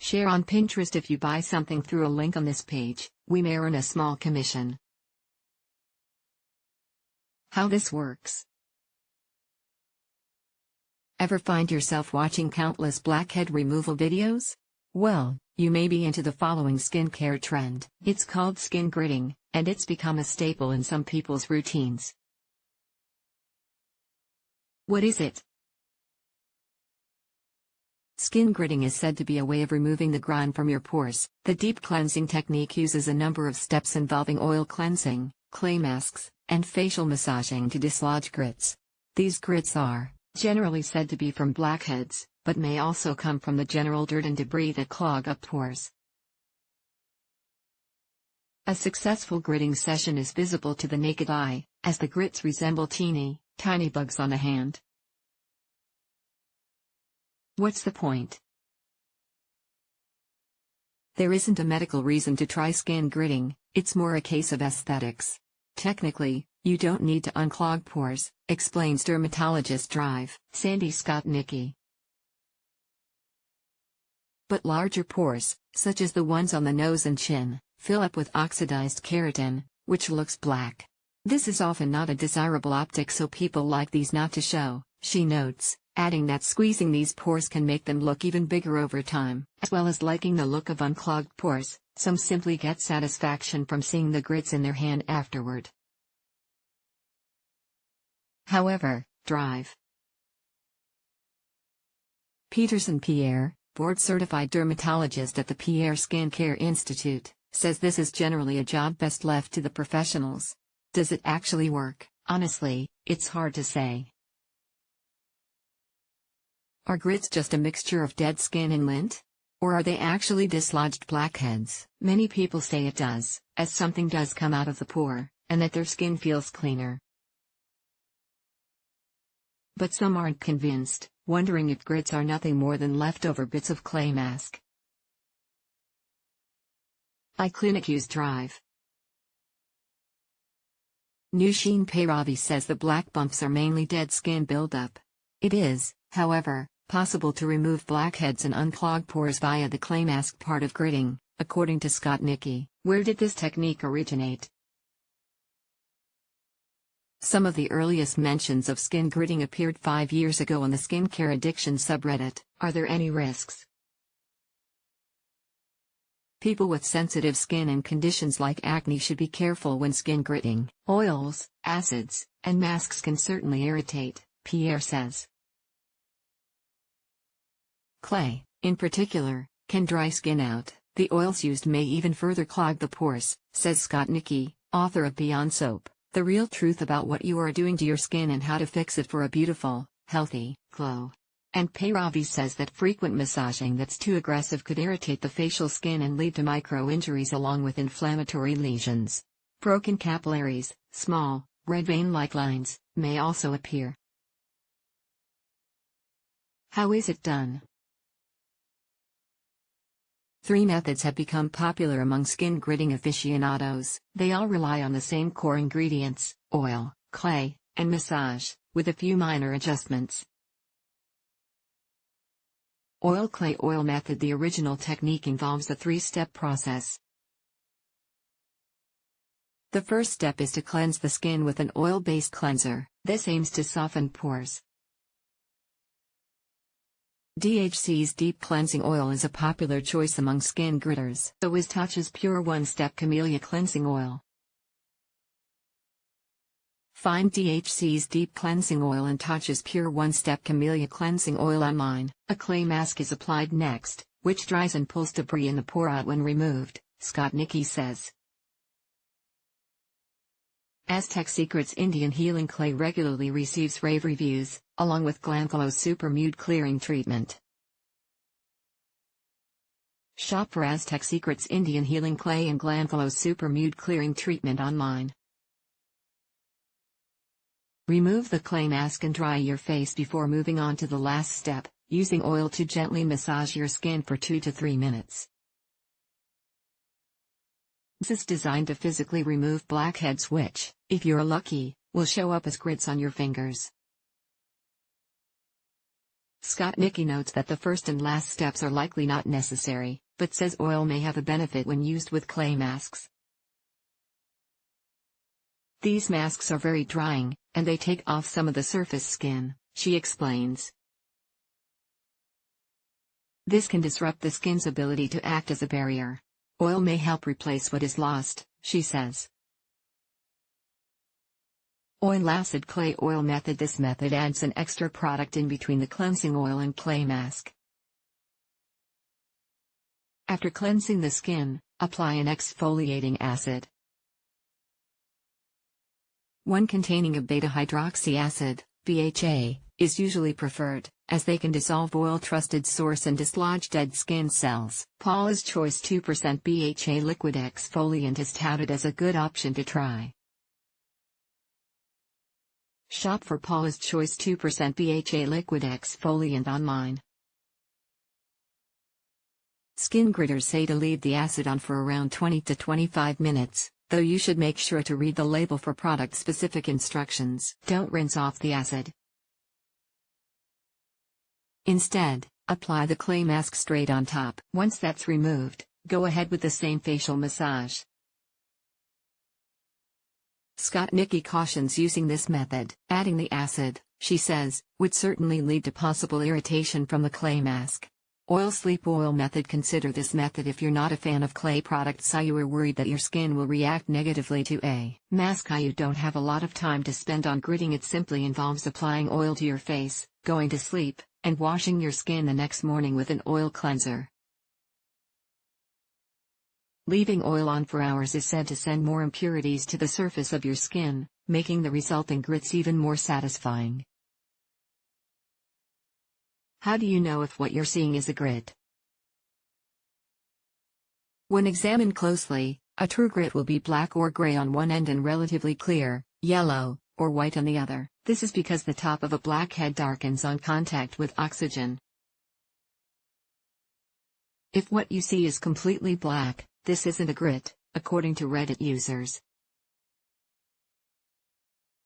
Share on Pinterest. If you buy something through a link on this page, we may earn a small commission. How this works. Ever find yourself watching countless blackhead removal videos? Well, you may be into the following skincare trend. It's called skin gritting, and it's become a staple in some people's routines. What is it? Skin gritting is said to be a way of removing the grime from your pores. The deep cleansing technique uses a number of steps involving oil cleansing, clay masks, and facial massaging to dislodge grits. These grits are generally said to be from blackheads, but may also come from the general dirt and debris that clog up pores. A successful gritting session is visible to the naked eye, as the grits resemble teeny, tiny bugs on a hand. What's the point? There isn't a medical reason to try skin gritting, it's more a case of aesthetics. Technically, you don't need to unclog pores, explains dermatologist Sandy Scott-Nicky. But larger pores, such as the ones on the nose and chin, fill up with oxidized keratin, which looks black. This is often not a desirable optic, so people like these not to show, she notes, adding that squeezing these pores can make them look even bigger over time. As well as liking the look of unclogged pores, some simply get satisfaction from seeing the grits in their hand afterward. However, Peterson Pierre, board-certified dermatologist at the Pierre Skincare Institute, says this is generally a job best left to the professionals. Does it actually work? Honestly, it's hard to say. Are grits just a mixture of dead skin and lint? Or are they actually dislodged blackheads? Many people say it does, as something does come out of the pore, and that their skin feels cleaner. But some aren't convinced, wondering if grits are nothing more than leftover bits of clay mask. iClinicus Drive. Nushin Pairavi says the black bumps are mainly dead skin buildup. It is, however, possible to remove blackheads and unclog pores via the clay mask part of gritting, according to Scott-Nicky. Where did this technique originate? Some of the earliest mentions of skin gritting appeared 5 years ago on the skincare addiction subreddit. Are there any risks? People with sensitive skin and conditions like acne should be careful when skin gritting. Oils, acids, and masks can certainly irritate, Pierre says. Clay, in particular, can dry skin out. The oils used may even further clog the pores, says Scott-Nicky, author of Beyond Soap, The Real Truth About What You Are Doing to Your Skin and How to Fix It for a Beautiful, Healthy Glow. And Pairavi says that frequent massaging that's too aggressive could irritate the facial skin and lead to micro-injuries along with inflammatory lesions. Broken capillaries, small, red vein-like lines, may also appear. How is it done? 3 methods have become popular among skin gritting aficionados. They all rely on the same core ingredients: oil, clay, and massage, with a few minor adjustments. Oil-clay oil method. The original technique involves a 3-step process. The first step is to cleanse the skin with an oil-based cleanser. This aims to soften pores. DHC's Deep Cleansing Oil is a popular choice among skin gritters. So is Tatcha's Pure One-Step Camellia Cleansing Oil. Find DHC's Deep Cleansing Oil and Tatcha's Pure One-Step Camellia Cleansing Oil online. A clay mask is applied next, which dries and pulls debris in the pore out when removed, Scott-Nicky says. Aztec Secrets Indian Healing Clay regularly receives rave reviews, along with Glamglow Super Mood Clearing Treatment. Shop for Aztec Secrets Indian Healing Clay and Glamglow Super Mood Clearing Treatment online. Remove the clay mask and dry your face before moving on to the last step, using oil to gently massage your skin for 2 to 3 minutes. This is designed to physically remove blackheads which, if you're lucky, will show up as grits on your fingers. Skotnicki notes that the first and last steps are likely not necessary, but says oil may have a benefit when used with clay masks. These masks are very drying, and they take off some of the surface skin, she explains. This can disrupt the skin's ability to act as a barrier. Oil may help replace what is lost, she says. Oil acid clay oil method. This method adds an extra product in between the cleansing oil and clay mask. After cleansing the skin, apply an exfoliating acid. One containing a beta-hydroxy acid, BHA, is usually preferred, as they can dissolve oil. Trusted source and dislodge dead skin cells. Paula's Choice 2% BHA liquid exfoliant is touted as a good option to try. Shop for Paula's Choice 2% BHA liquid exfoliant online. Skin gritters say to leave the acid on for around 20 to 25 minutes, though you should make sure to read the label for product-specific instructions. Don't rinse off the acid. Instead, apply the clay mask straight on top. Once that's removed, go ahead with the same facial massage. Skotnicki cautions using this method. Adding the acid, she says, would certainly lead to possible irritation from the clay mask. Oil sleep oil method. Consider this method if you're not a fan of clay products or you are worried that your skin will react negatively to a mask. You don't have a lot of time to spend on gritting. It simply involves applying oil to your face, going to sleep, and washing your skin the next morning with an oil cleanser. Leaving oil on for hours is said to send more impurities to the surface of your skin, making the resulting grits even more satisfying. How do you know if what you're seeing is a grit? When examined closely, a true grit will be black or gray on one end and relatively clear, yellow, or white on the other. This is because the top of a blackhead darkens on contact with oxygen. If what you see is completely black, this isn't a grit, according to Reddit users.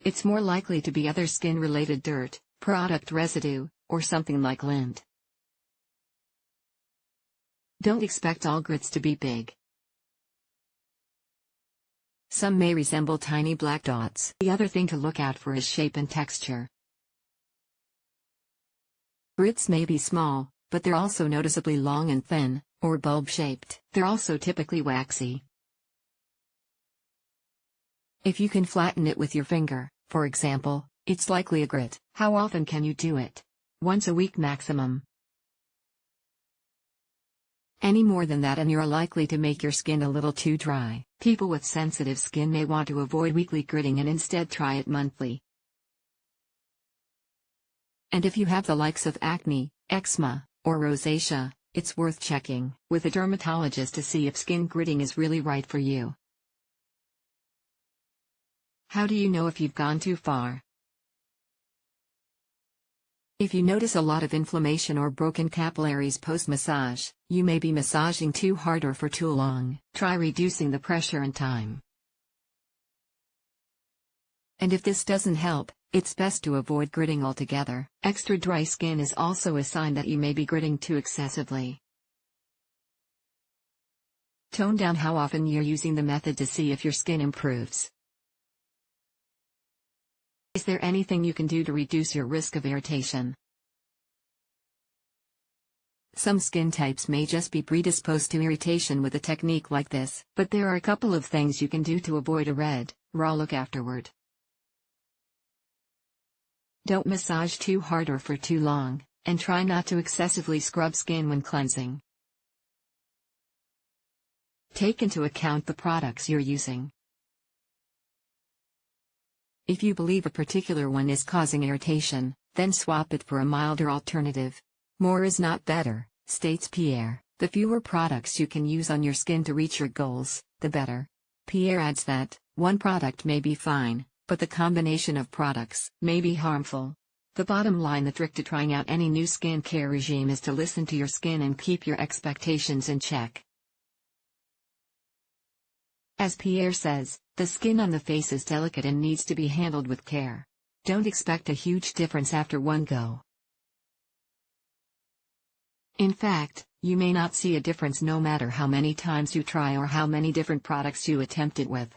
It's more likely to be other skin-related dirt, product residue, or something like lint. Don't expect all grits to be big. Some may resemble tiny black dots. The other thing to look out for is shape and texture. Grits may be small, but they're also noticeably long and thin, or bulb-shaped. They're also typically waxy. If you can flatten it with your finger, for example, it's likely a grit. How often can you do it? Once a week maximum. Any more than that and you're likely to make your skin a little too dry. People with sensitive skin may want to avoid weekly gritting and instead try it monthly. And if you have the likes of acne, eczema, or rosacea, it's worth checking with a dermatologist to see if skin gritting is really right for you. How do you know if you've gone too far? If you notice a lot of inflammation or broken capillaries post-massage, you may be massaging too hard or for too long. Try reducing the pressure and time. And if this doesn't help, it's best to avoid gritting altogether. Extra dry skin is also a sign that you may be gritting too excessively. Tone down how often you're using the method to see if your skin improves. Is there anything you can do to reduce your risk of irritation? Some skin types may just be predisposed to irritation with a technique like this, but there are a couple of things you can do to avoid a red, raw look afterward. Don't massage too hard or for too long, and try not to excessively scrub skin when cleansing. Take into account the products you're using. If you believe a particular one is causing irritation, then swap it for a milder alternative. More is not better, states Pierre. The fewer products you can use on your skin to reach your goals, the better. Pierre adds that, one product may be fine, but the combination of products may be harmful. The bottom line: the trick to trying out any new skincare regime is to listen to your skin and keep your expectations in check. As Pierre says, the skin on the face is delicate and needs to be handled with care. Don't expect a huge difference after one go. In fact, you may not see a difference no matter how many times you try or how many different products you attempt it with.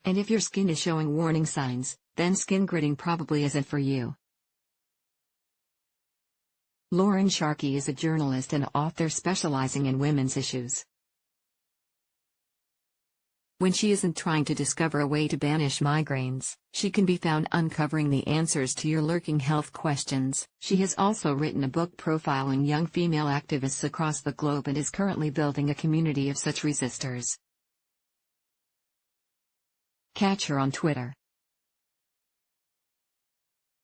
And if your skin is showing warning signs, then skin gritting probably isn't for you. Lauren Sharkey is a journalist and author specializing in women's issues. When she isn't trying to discover a way to banish migraines, she can be found uncovering the answers to your lurking health questions. She has also written a book profiling young female activists across the globe and is currently building a community of such resistors. Catch her on Twitter